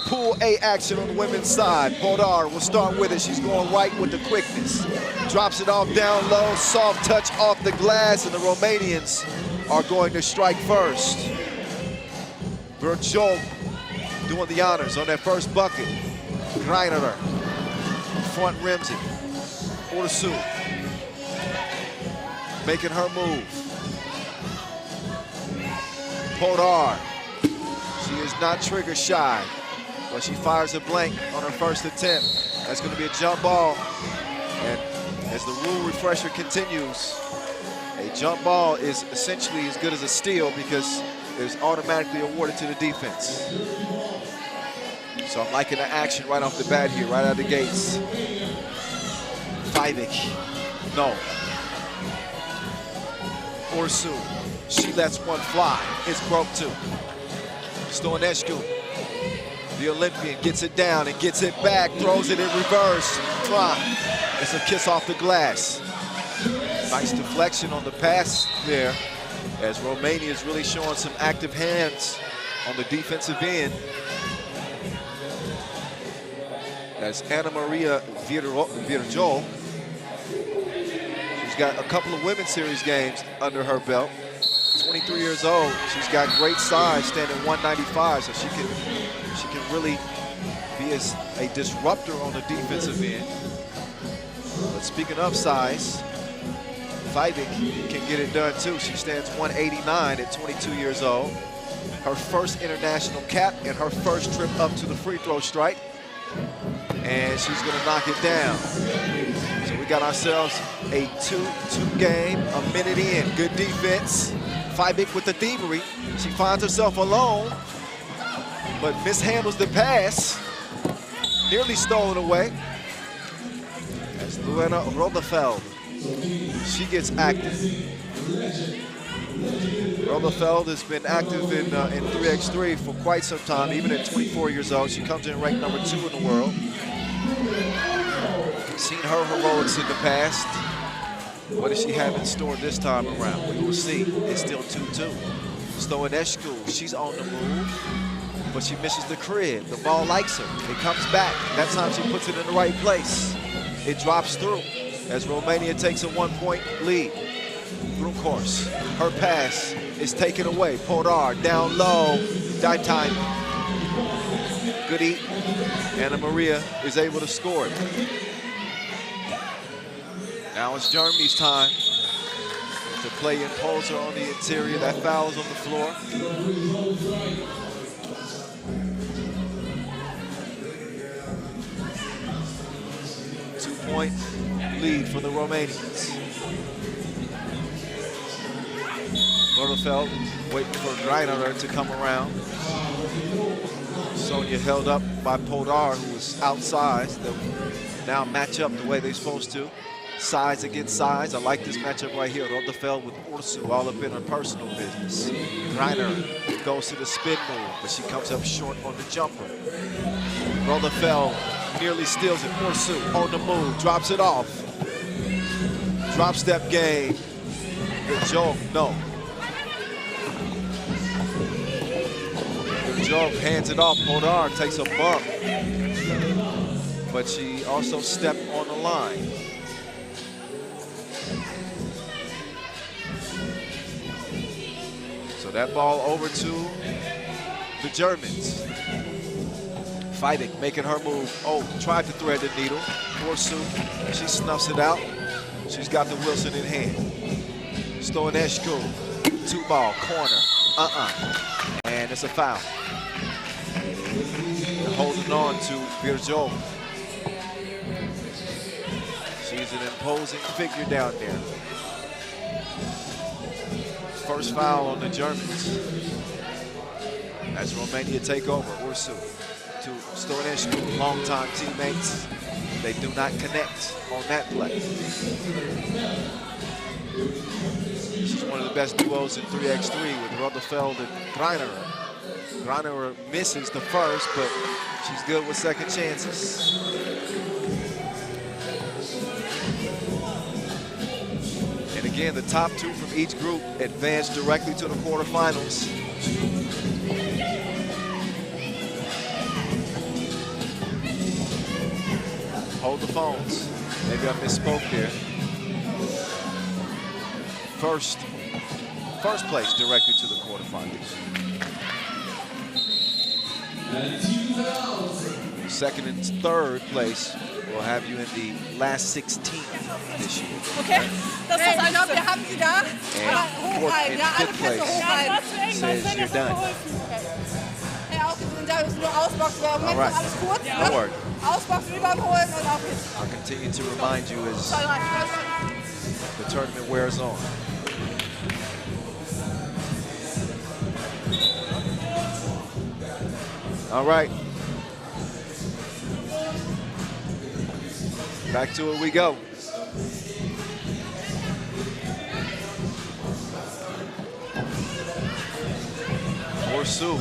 Pool A action on the women's side. Podar will start with it. She's going right with the quickness. Drops it off down low, soft touch off the glass, and the Romanians are going to strike first. Berjol doing the honors on that first bucket. Greiner, front rims it. Orsu making her move. Podar, she is not trigger shy, but she fires a blank on her first attempt. That's going to be a jump ball. And as the rule refresher continues, a jump ball is essentially as good as a steal because it's automatically awarded to the defense. So I'm liking the action right off the bat here, right out of the gates. FIBA, no. Orsu, she lets one fly. It's broke too. Stoinescu, the Olympian, gets it down and gets it back, throws it in reverse. It's a kiss off the glass. Nice deflection on the pass there, as Romania is really showing some active hands on the defensive end. That's Ana Maria Virjol. She's got a couple of Women's Series games under her belt. 23 years old. She's got great size, standing 195, so she can really be a disruptor on the defensive end. But speaking of size, FIBA can get it done too. She stands 189 at 22 years old. Her first international cap and her first trip up to the free throw strike. And she's gonna knock it down. So we got ourselves a 2-2 game, a minute in. Good defense. FIBA with the thievery. She finds herself alone, but mishandles the pass. Nearly stolen away. That's Luana Rodefeld. She gets active. Rodefeld has been active in 3x3 for quite some time, even at 24 years old. She comes in ranked number 2 in the world. Seen her heroics in the past. What does she have in store this time around? We will see. It's still 2-2. Stoinescu, she's on the move, but she misses the crib. The ball likes her. It comes back. That time she puts it in the right place. It drops through as Romania takes a 1-point lead. Brunkhorst, her pass is taken away. Podar down low. Die time. Good eat. Ana Maria is able to score it. Now it's Germany's time to play Imposer on the interior. That foul is on the floor. Two-point lead for the Romanians. Rodefeld waiting for Greiner to come around. Sonia held up by Podar, who was outside. They'll now match up the way they're supposed to. Size against size. I like this matchup right here. Rodefeld with Orsu all up in her personal business. Greiner goes to the spin move, but she comes up short on the jumper. Rodefeld nearly steals it. Orsu on the move, drops it off. Drop step game. Berjol, no. Berjol hands it off. Podar takes a bump, but she also stepped on the line. So that ball over to the Germans. FIBA making her move. Oh, tried to thread the needle. Orsu, she snuffs it out. She's got the Wilson in hand. Stoinescu, 2-ball, corner. And it's a foul. Holding on to Berjol. She's an imposing figure down there. First foul on the Germans. As Romania take over. Orsu to Stoinescu, longtime teammates. They do not connect on that play. She's one of the best duos in 3x3 with Rodefeld and Greiner. Greiner misses the first, but she's good with second chances. And again, the top 2 from each group advance directly to the quarterfinals. Hold the phones. Maybe I misspoke there. First place directly to the quarterfinals. Second and third place will have you in the last 16 this year. Okay, das ist ich glaube, wir haben sie da. And fourth and fifth place says you're done. Hey, auch wir sind da, wir müssen nur ausboxen. Im Moment All right. ist alles kurz. No worries. Ausboxen, Rebound holen und auf geht's. I'll continue to remind you as the tournament wears on. All right. Back to it we go. Sue,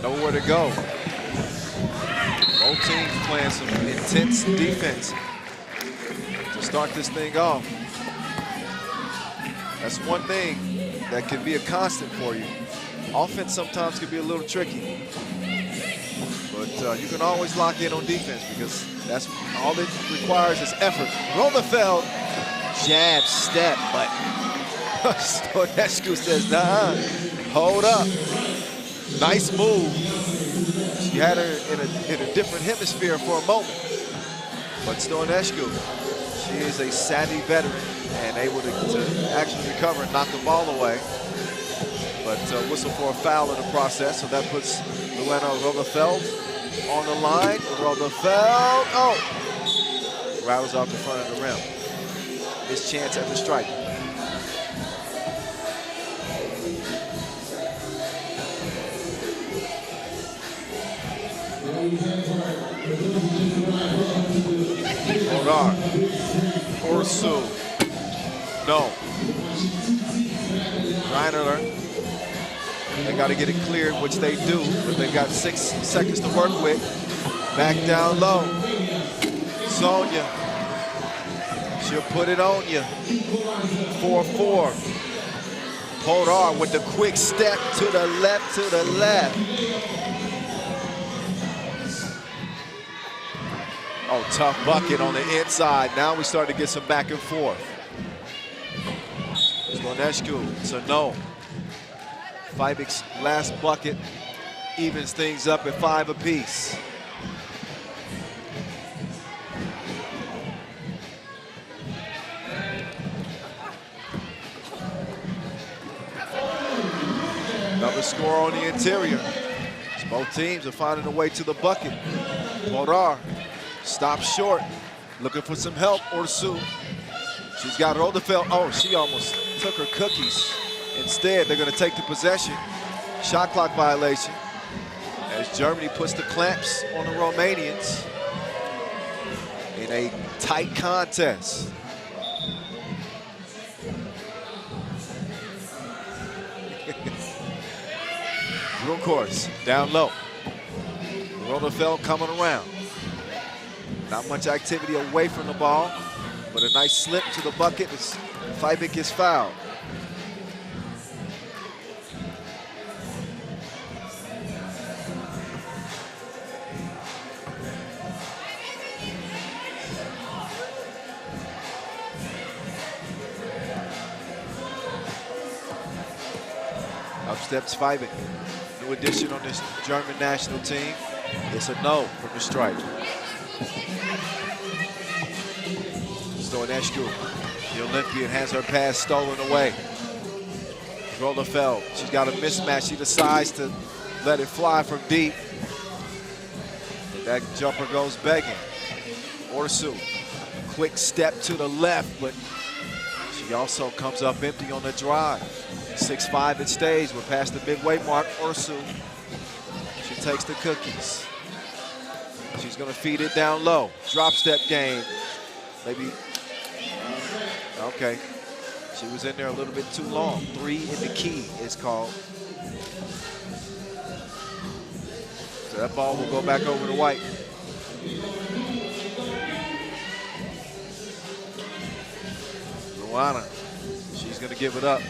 nowhere to go. Both teams playing some intense defense to start this thing off. That's one thing that can be a constant for you. Offense sometimes can be a little tricky, but you can always lock in on defense because that's all it requires is effort. Rosenfeld, jab, step, but Stonescu says, nah, hold up. Nice move. She had her in a different hemisphere for a moment. But Stonescu, she is a savvy veteran and able to actually recover and knock the ball away. But whistle for a foul in the process, so that puts Luana Rosenfeld on the line. Rosenfeld, oh! Rattles off the front of the rim. His chance at the strike. Rodar, Orsu, no. Reiner, they got to get it cleared, which they do, but they've got 6 seconds to work with. Back down low. Sonia, she'll put it on you. 4-4. Rodar with the quick step to the left, Oh, tough bucket on the inside. Now we start to get some back and forth. Stonescu, so no. FIBA's last bucket evens things up at 5 apiece. Another score on the interior. Both teams are finding a way to the bucket. Rodar stops short, looking for some help. Orsu, she's got Rosenfeld. Oh, she almost took her cookies. Instead, they're going to take the possession. Shot clock violation as Germany puts the clamps on the Romanians in a tight contest. Real course, down low. Rosenfeld coming around. Not much activity away from the ball, but a nice slip to the bucket as FIBA gets fouled. Up steps FIBA. New addition on this German national team. It's a no from the stripe. Stonescu, the Olympian, has her pass stolen away. Rosenfeld, she's got a mismatch. She decides to let it fly from deep. But that jumper goes begging. Orsu, quick step to the left, but she also comes up empty on the drive. 6'5" it stays. We're past the midway mark. Orsu, she takes the cookies. She's gonna feed it down low. Drop step game. Maybe, okay. She was in there a little bit too long. 3 in the key is called. So that ball will go back over to White. Luana, she's gonna give it up.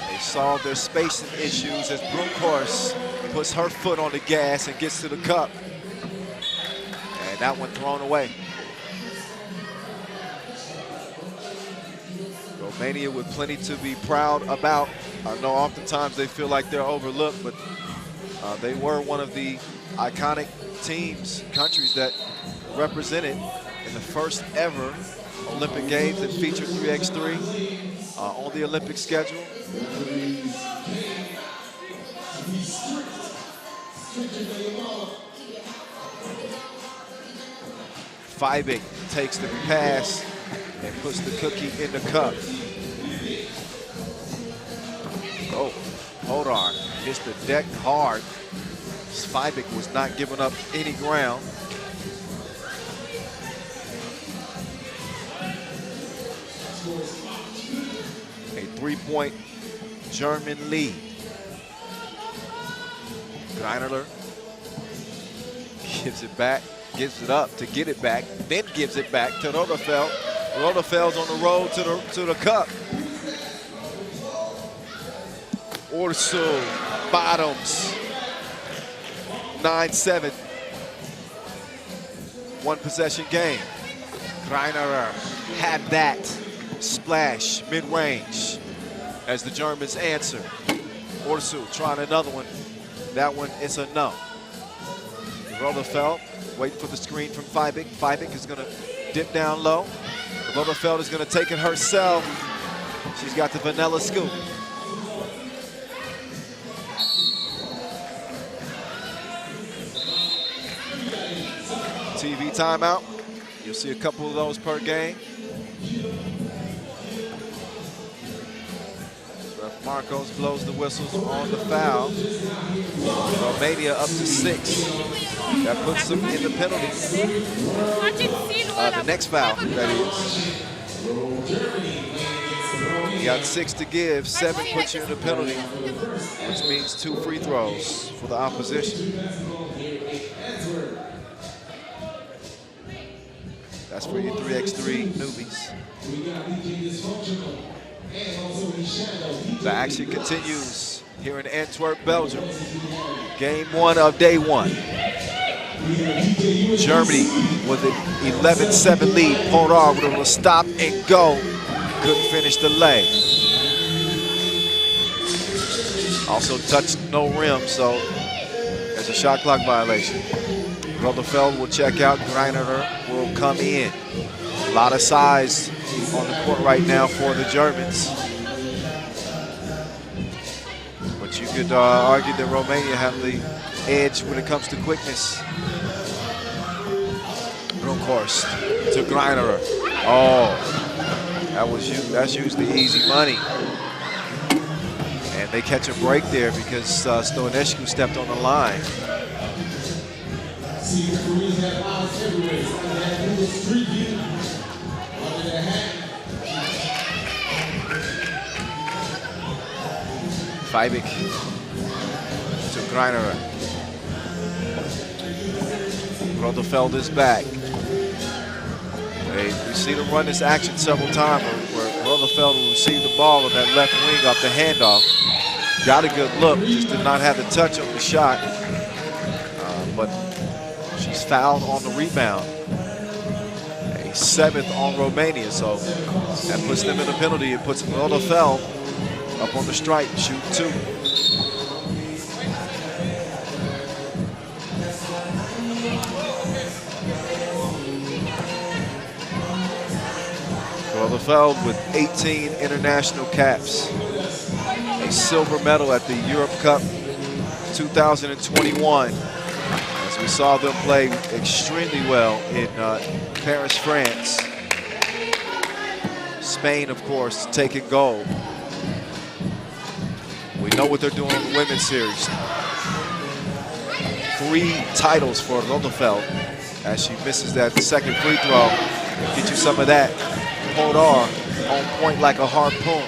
They solve their spacing issues as Bronkhorst puts her foot on the gas and gets to the cup. And that one thrown away. Romania with plenty to be proud about. I know oftentimes they feel like they're overlooked, but they were one of the iconic teams, countries that represented in the first ever Olympic Games that featured 3x3 on the Olympic schedule. FIBA takes the pass and puts the cookie in the cup. Oh, Hodar hits the deck hard. FIBA was not giving up any ground. A 3-point German lead. Greiner gives it back, gives it up to get it back, then gives it back to Rodefeld. Rodefeld's on the road to the cup. Orsu bottoms. 9-7. One possession game. Greiner had that splash mid-range as the Germans answer. Orsu trying another one. That one is a no. Rodefeld waiting for the screen from FIBA. FIBA is going to dip down low. Rodefeld is going to take it herself. She's got the vanilla scoop. TV timeout. You'll see a couple of those per game. Ref Marcos blows the whistles on the foul. Romania up to 6. That puts them in the penalty. The next foul, that is. You got 6 to give, 7 puts you in the penalty, which means 2 free throws for the opposition. That's for your 3x3 newbies. The action continues here in Antwerp, Belgium. Game 1 of day 1. Germany with an 11-7 lead. Hodar with a stop and go. Couldn't finish the lay. Also touched no rim, so there's a shot clock violation. Rodefeld will check out. Greiner will come in. A lot of size on the court right now for the Germans. But you could argue that Romania have the edge when it comes to quickness. Bronkhorst to Greiner. Oh, that's usually easy money. And they catch a break there because Stoinescu stepped on the line. FIBA to Greiner. Rodefeld is back. We've seen him run this action several times where Rodefeld will receive the ball on that left wing off the handoff. Got a good look, just did not have the touch on the shot. But she's fouled on the rebound. A 7th on Romania, so that puts them in a penalty. It puts Rodefeld up on the stripe, shoot 2. Rodefeld with 18 international caps. A silver medal at the Europe Cup 2021. As we saw them play extremely well in Paris, France. Spain, of course, taking gold. We know what they're doing in the women's series. 3 titles for Rodefeld as she misses that second free throw. Get you some of that. Hodar on point like a harpoon.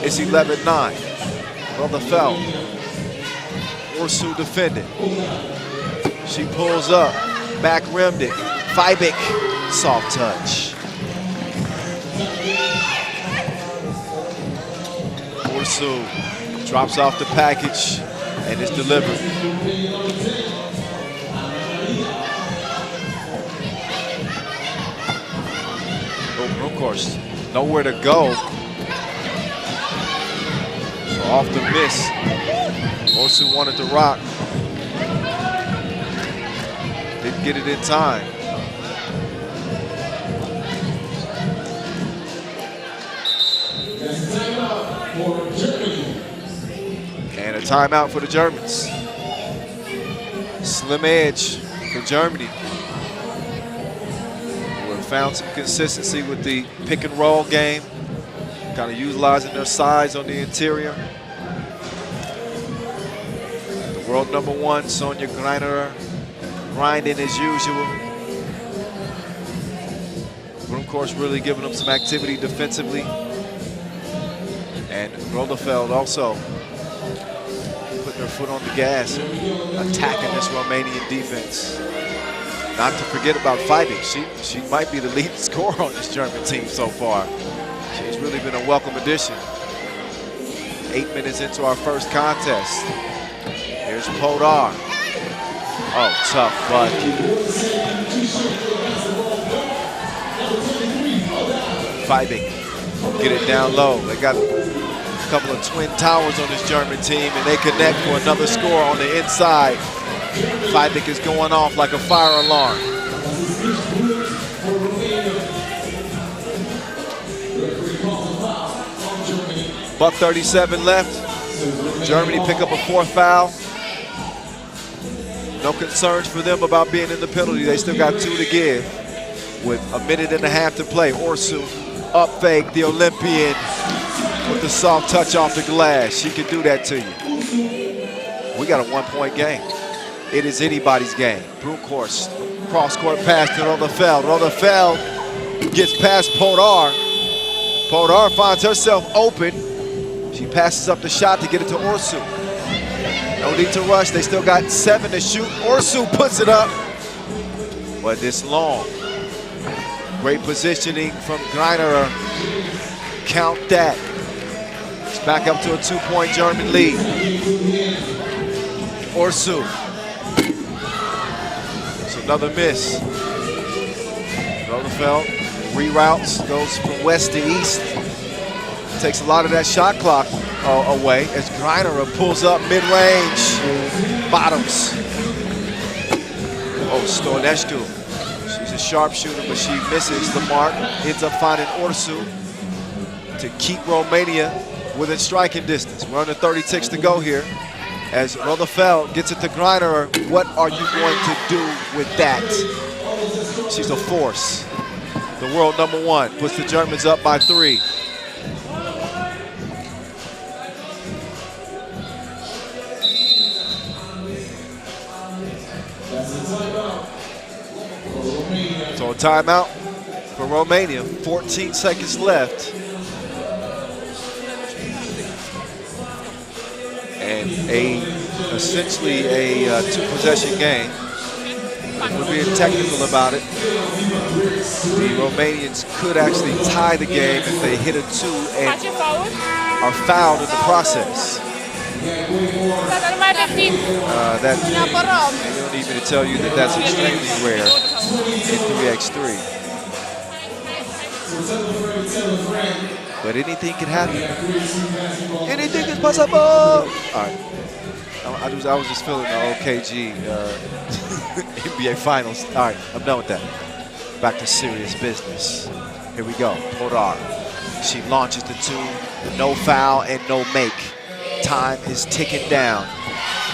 It's 11-9. Rodefeld. Orsu defending. She pulls up. Back rimmed it. FIBA. Soft touch. Orsu drops off the package and is delivered. Nowhere to go. So off the miss. Orsu wanted to rock. Didn't get it in time. And a timeout for the Germans. Slim edge for Germany. We've found some consistency with the pick and roll game, kind of utilizing their size on the interior. The world #1, Sonja Greiner, grinding as usual. But of course, really giving them some activity defensively. And Roldefeld also putting her foot on the gas and attacking this Romanian defense. Not to forget about FIBA. She might be the leading scorer on this German team so far. She's really been a welcome addition. 8 minutes into our first contest. Here's Podar. Oh, tough, but FIBA get it down low. They got a couple of twin towers on this German team, and they connect for another score on the inside. FIBA is going off like a fire alarm. .37 left. Germany pick up a 4th foul. No concerns for them about being in the penalty. They still got 2 to give with a minute and a half to play. Orsu up fake, the Olympian with the soft touch off the glass. She can do that to you. We got a 1-point game. It is anybody's game. Broekhorst, cross-court pass to Roldefeld. Roldefeld gets past Podar. Podar finds herself open. She passes up the shot to get it to Orsu. No need to rush. They still got 7 to shoot. Orsu puts it up, but it's long. Great positioning from Greiner. Count that. It's back up to a 2-point German lead. Orsu. It's another miss. Roldefeld reroutes, goes from west to east. Takes a lot of that shot clock away as Greiner pulls up mid-range. Bottoms. Oh, Stornescu. She's a sharpshooter, but she misses the mark. Ends up finding Orsu to keep Romania within striking distance. We're under 30 ticks to go here. As Roldefeld gets it to Greiner, what are you going to do with that? She's a force. The world #1 puts the Germans up by 3. So a timeout for Romania, 14 seconds left. And essentially a 2-possession game. If we're being technical about it, the Romanians could actually tie the game if they hit a 2 and are fouled in the process. You don't need me to tell you that that's extremely rare in 3x3. But anything can happen. Anything is possible. All right. I was just feeling the OKG NBA Finals. All right, I'm done with that. Back to serious business. Here we go. Podar. She launches the 2. No foul and no make. Time is ticking down.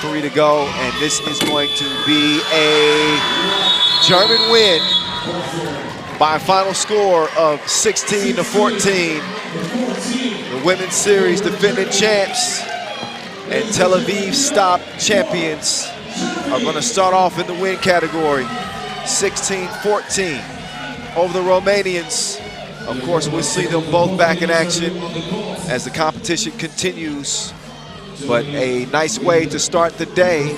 3 to go, and this is going to be a German win by a final score of 16-14. The women's series defending champs and Tel Aviv stop champions are going to start off in the win category. 16-14 over the Romanians. Of course, we'll see them both back in action as the competition continues. But a nice way to start the day.